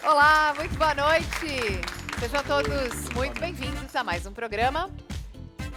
Olá, muito boa noite. Sejam todos muito bem-vindos a mais um programa.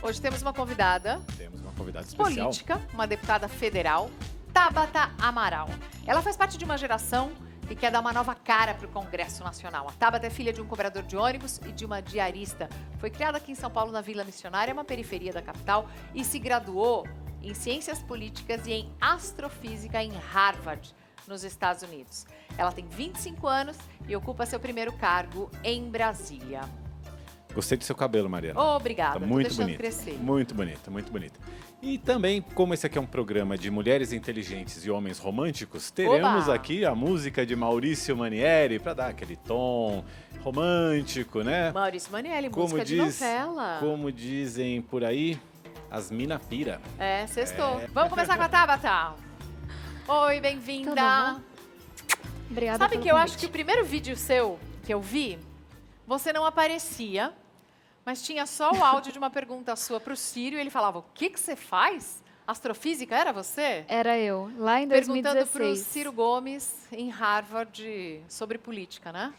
Hoje temos uma convidada. Temos uma convidada especial. Política, uma deputada federal, Tabata Amaral. Ela faz parte de uma geração que quer dar uma nova cara para o Congresso Nacional. A Tabata é filha de um cobrador de ônibus e de uma diarista. Foi criada aqui em São Paulo, na Vila Missionária, uma periferia da capital, e se graduou em Ciências Políticas e em Astrofísica em Harvard, nos Estados Unidos. Ela tem 25 anos e ocupa seu primeiro cargo em Brasília. Gostei do seu cabelo, Mariana. Obrigada, Tá muito deixando bonito. crescer. Muito bonita, muito bonita. E também, como esse aqui é um programa de mulheres inteligentes e homens românticos, teremos Oba! aqui a música de Maurício Manieri para dar aquele tom romântico, né? Maurício Manieri, música de novela. Como dizem por aí, as mina pira. É, sextou. Vamos começar com a Tabata. Oi, Tudo bem-vinda. bom? Obrigada Sabe pelo que eu convite. acho que o primeiro vídeo seu que eu vi, você não aparecia, mas tinha só o áudio de uma pergunta sua para o Círio e ele falava, o que você faz? Astrofísica, era você? Era eu, lá em Perguntando para o 2016. Ciro Gomes, em Harvard, sobre política, né?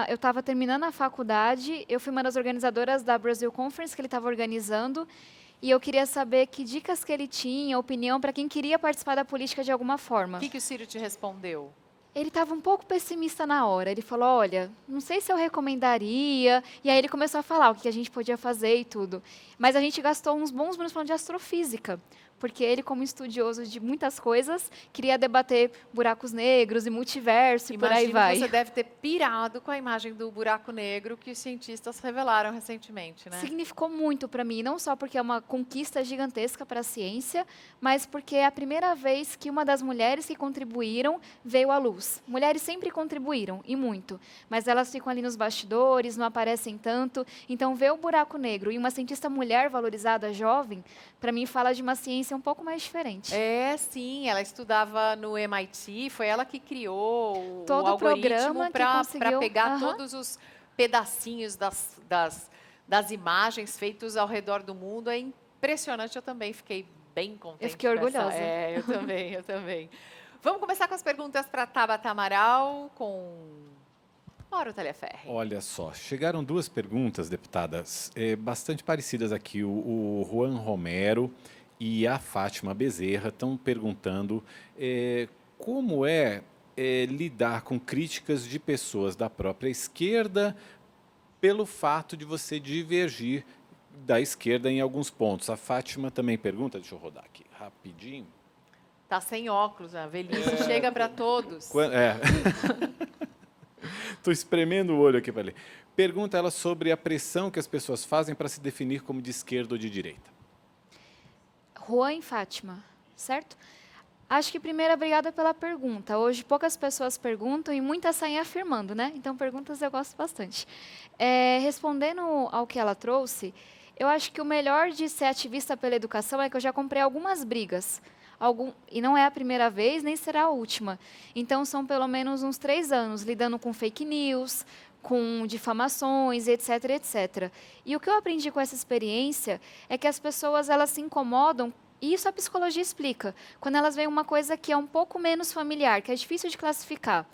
Eu estava terminando a faculdade, eu fui uma das organizadoras da Brazil Conference que ele estava organizando, e eu queria saber que dicas que ele tinha, opinião para quem queria participar da política de alguma forma. O que o Círio te respondeu? Ele estava um pouco pessimista na hora. Ele falou, olha, não sei se eu recomendaria. E aí ele começou a falar o que a gente podia fazer e tudo. Mas a gente gastou uns bons minutos falando de astrofísica. Porque ele, como estudioso de muitas coisas, queria debater buracos negros e multiverso e por aí Imagino vai. que você deve ter pirado com a imagem do buraco negro que os cientistas revelaram recentemente, né? Significou muito para mim, não só porque é uma conquista gigantesca para a ciência, mas porque é a primeira vez que uma das mulheres que contribuíram veio à luz. Mulheres sempre contribuíram, e muito, mas elas ficam ali nos bastidores, não aparecem tanto. Então, ver o buraco negro e uma cientista mulher valorizada, jovem, para mim fala de uma ciência um pouco mais diferente. É, sim, ela estudava no MIT, foi ela que criou Todo o o programa algoritmo que para conseguiu- pegar Aham. todos os pedacinhos das imagens feitos ao redor do mundo. É impressionante, eu também fiquei bem contente. Eu fiquei com essa- orgulhosa. É, eu também, eu também. Vamos começar com as perguntas para Tabata Amaral, com Mauro Taliaferri. Olha só, chegaram duas perguntas, deputadas, bastante parecidas aqui. O Juan Romero e a Fátima Bezerra estão perguntando como lidar com críticas de pessoas da própria esquerda pelo fato de você divergir da esquerda em alguns pontos. A Fátima também pergunta, deixa eu rodar aqui rapidinho. Tá sem óculos, a velhice chega para todos. Estou espremendo o olho aqui para ler. Pergunta ela sobre a pressão que as pessoas fazem para se definir como de esquerda ou de direita. Juan e Fátima, certo? Acho que primeiro, obrigada pela pergunta. Hoje poucas pessoas perguntam e muitas saem afirmando, né? Então, perguntas eu gosto bastante. Respondendo ao que ela trouxe, eu acho que o melhor de ser ativista pela educação é que eu já comprei algumas brigas. E não é a primeira vez, nem será a última. Então, são pelo menos uns 3 anos lidando com fake news, com difamações, etc, etc. E o que eu aprendi com essa experiência é que as pessoas elas se incomodam, e isso a psicologia explica, quando elas veem uma coisa que é um pouco menos familiar, que é difícil de classificar.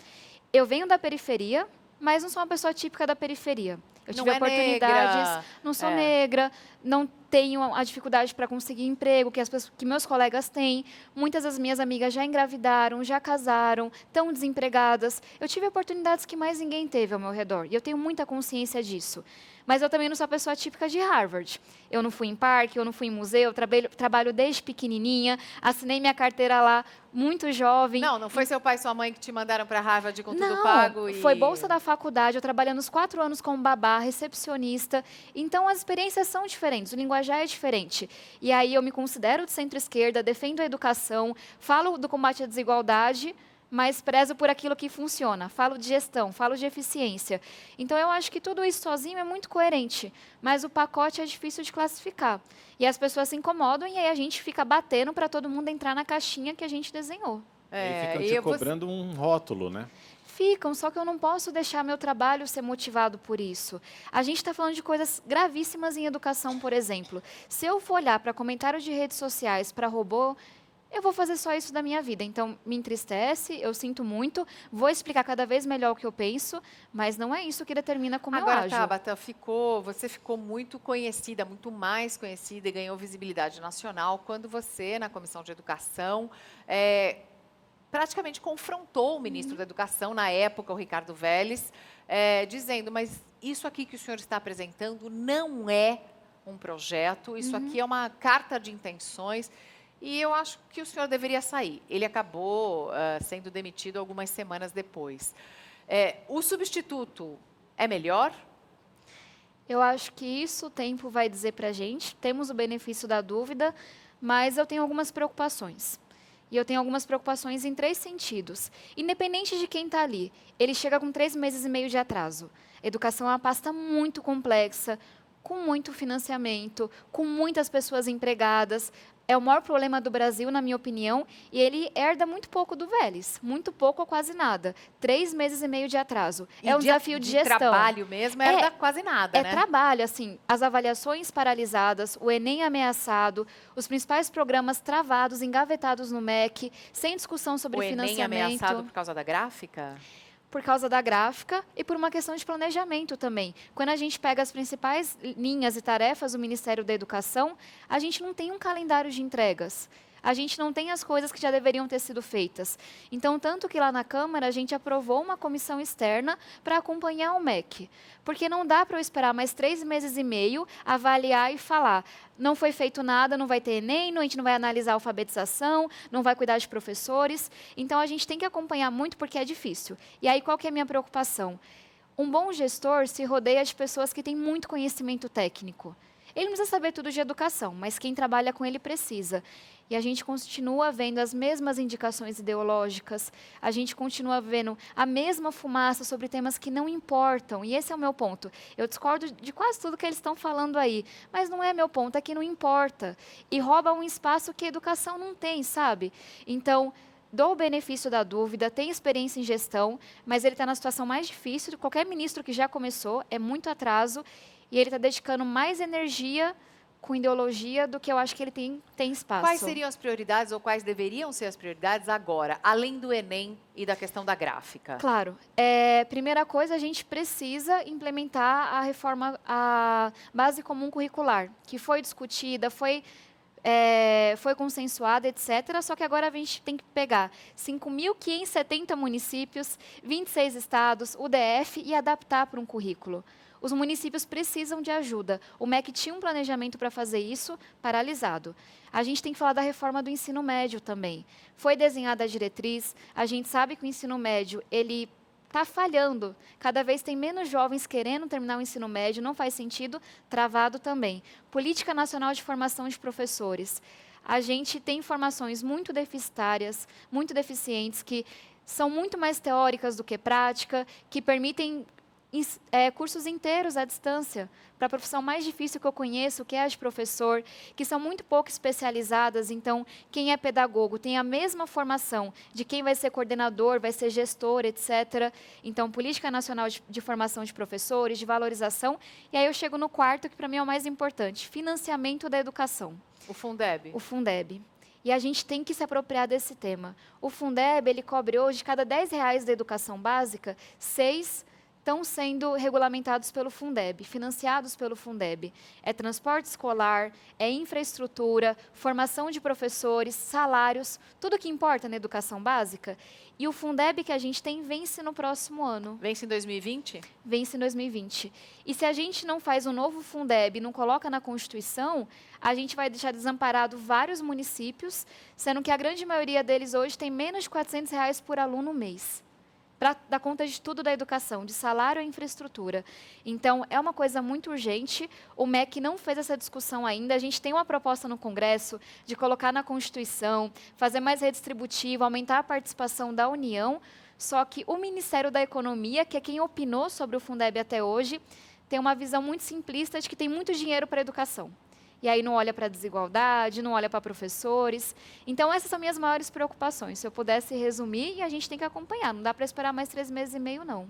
Eu venho da periferia, mas não sou uma pessoa típica da periferia. Eu Não tive é oportunidades, negra. não sou É. negra, não tenho a dificuldade para conseguir emprego que meus colegas têm. Muitas das minhas amigas já engravidaram, já casaram, estão desempregadas. Eu tive oportunidades que mais ninguém teve ao meu redor, e eu tenho muita consciência disso. Mas eu também não sou a pessoa típica de Harvard. Eu não fui em parque, eu não fui em museu, eu trabalho desde pequenininha, assinei minha carteira lá muito jovem. Não foi seu pai e sua mãe que te mandaram para Harvard com tudo Não, pago? foi bolsa da faculdade, eu trabalhei nos 4 anos como babá, recepcionista. Então, as experiências são diferentes, o linguajar é diferente. E aí, eu me considero de centro-esquerda, defendo a educação, falo do combate à desigualdade, mas prezo por aquilo que funciona. Falo de gestão, falo de eficiência. Então, eu acho que tudo isso sozinho é muito coerente, mas o pacote é difícil de classificar. E as pessoas se incomodam e aí a gente fica batendo para todo mundo entrar na caixinha que a gente desenhou. Aí ficam e te eu vou- cobrando um rótulo, né? Ficam, só que eu não posso deixar meu trabalho ser motivado por isso. A gente está falando de coisas gravíssimas em educação, por exemplo. Se eu for olhar para comentários de redes sociais para robô, eu vou fazer só isso da minha vida. Então, me entristece, eu sinto muito, vou explicar cada vez melhor o que eu penso, mas não é isso que determina como eu Agora, ajo. Tabata, você ficou muito conhecida, muito mais conhecida e ganhou visibilidade nacional quando você, na Comissão de Educação, praticamente confrontou o ministro da Educação, na época, o Ricardo Vélez, dizendo, mas isso aqui que o senhor está apresentando não é um projeto, isso aqui é uma carta de intenções e eu acho que o senhor deveria sair. Ele acabou sendo demitido algumas semanas depois. O substituto é melhor? Eu acho que isso o tempo vai dizer para a gente. Temos o benefício da dúvida, mas eu tenho algumas preocupações. E eu tenho algumas preocupações em 3 sentidos. Independente de quem está ali, ele chega com 3 meses e meio de atraso. Educação é uma pasta muito complexa, com muito financiamento, com muitas pessoas empregadas. É o maior problema do Brasil, na minha opinião, e ele herda muito pouco do Vélez, muito pouco ou quase nada. 3 meses e meio de atraso. É um desafio de gestão. Trabalho mesmo, herda quase nada, né? É trabalho, assim, as avaliações paralisadas, o Enem ameaçado, os principais programas travados, engavetados no MEC, sem discussão sobre financiamento. O Enem ameaçado por causa da gráfica? Por causa da gráfica e por uma questão de planejamento também. Quando a gente pega as principais linhas e tarefas do Ministério da Educação, a gente não tem um calendário de entregas. A gente não tem as coisas que já deveriam ter sido feitas. Então, tanto que lá na Câmara, a gente aprovou uma comissão externa para acompanhar o MEC. Porque não dá para eu esperar mais 3 meses e meio, avaliar e falar, não foi feito nada, não vai ter Enem, a gente não vai analisar a alfabetização, não vai cuidar de professores. Então, a gente tem que acompanhar muito porque é difícil. E aí, qual que é a minha preocupação? Um bom gestor se rodeia de pessoas que têm muito conhecimento técnico. Ele não precisa saber tudo de educação, mas quem trabalha com ele precisa. E a gente continua vendo as mesmas indicações ideológicas, a gente continua vendo a mesma fumaça sobre temas que não importam. E esse é o meu ponto. Eu discordo de quase tudo que eles estão falando aí, mas não é meu ponto, é que não importa. E rouba um espaço que a educação não tem, sabe? Então, dou o benefício da dúvida, tem experiência em gestão, mas ele está na situação mais difícil de qualquer ministro que já começou, é muito atraso, e ele está dedicando mais energia com ideologia do que eu acho que ele tem espaço. Quais seriam as prioridades ou quais deveriam ser as prioridades agora, além do Enem e da questão da gráfica? Claro. Primeira coisa, a gente precisa implementar a reforma, a base comum curricular, que foi discutida, foi consensuada, etc. Só que agora a gente tem que pegar 5.570 municípios, 26 estados, o DF e adaptar para um currículo. Os municípios precisam de ajuda. O MEC tinha um planejamento para fazer isso, paralisado. A gente tem que falar da reforma do ensino médio também. Foi desenhada a diretriz, a gente sabe que o ensino médio, ele está falhando. Cada vez tem menos jovens querendo terminar o ensino médio, não faz sentido, travado também. Política Nacional de Formação de Professores. A gente tem informações muito deficitárias, muito deficientes, que são muito mais teóricas do que prática, que permitem cursos inteiros à distância, para a profissão mais difícil que eu conheço, que é a de professor, que são muito pouco especializadas. Então, quem é pedagogo tem a mesma formação de quem vai ser coordenador, vai ser gestor, etc. Então, Política Nacional de Formação de Professores, de valorização. E aí eu chego no quarto, que para mim é o mais importante, financiamento da educação. O Fundeb. O Fundeb. E a gente tem que se apropriar desse tema. O Fundeb, ele cobre hoje, cada R$10 da educação básica, 6 estão sendo regulamentados pelo Fundeb, financiados pelo Fundeb. É transporte escolar, é infraestrutura, formação de professores, salários, tudo que importa na educação básica. E o Fundeb que a gente tem vence no próximo ano. Vence em 2020? Vence em 2020. E se a gente não faz um novo Fundeb, não coloca na Constituição, a gente vai deixar desamparado vários municípios, sendo que a grande maioria deles hoje tem menos de R$400 por aluno mês, para dar conta de tudo da educação, de salário e infraestrutura. Então, é uma coisa muito urgente. O MEC não fez essa discussão ainda. A gente tem uma proposta no Congresso de colocar na Constituição, fazer mais redistributivo, aumentar a participação da União. Só que o Ministério da Economia, que é quem opinou sobre o Fundeb até hoje, tem uma visão muito simplista de que tem muito dinheiro para a educação. E aí não olha para a desigualdade, não olha para professores. Então, essas são minhas maiores preocupações. Se eu pudesse resumir, e a gente tem que acompanhar. Não dá para esperar mais 3 meses e meio, não.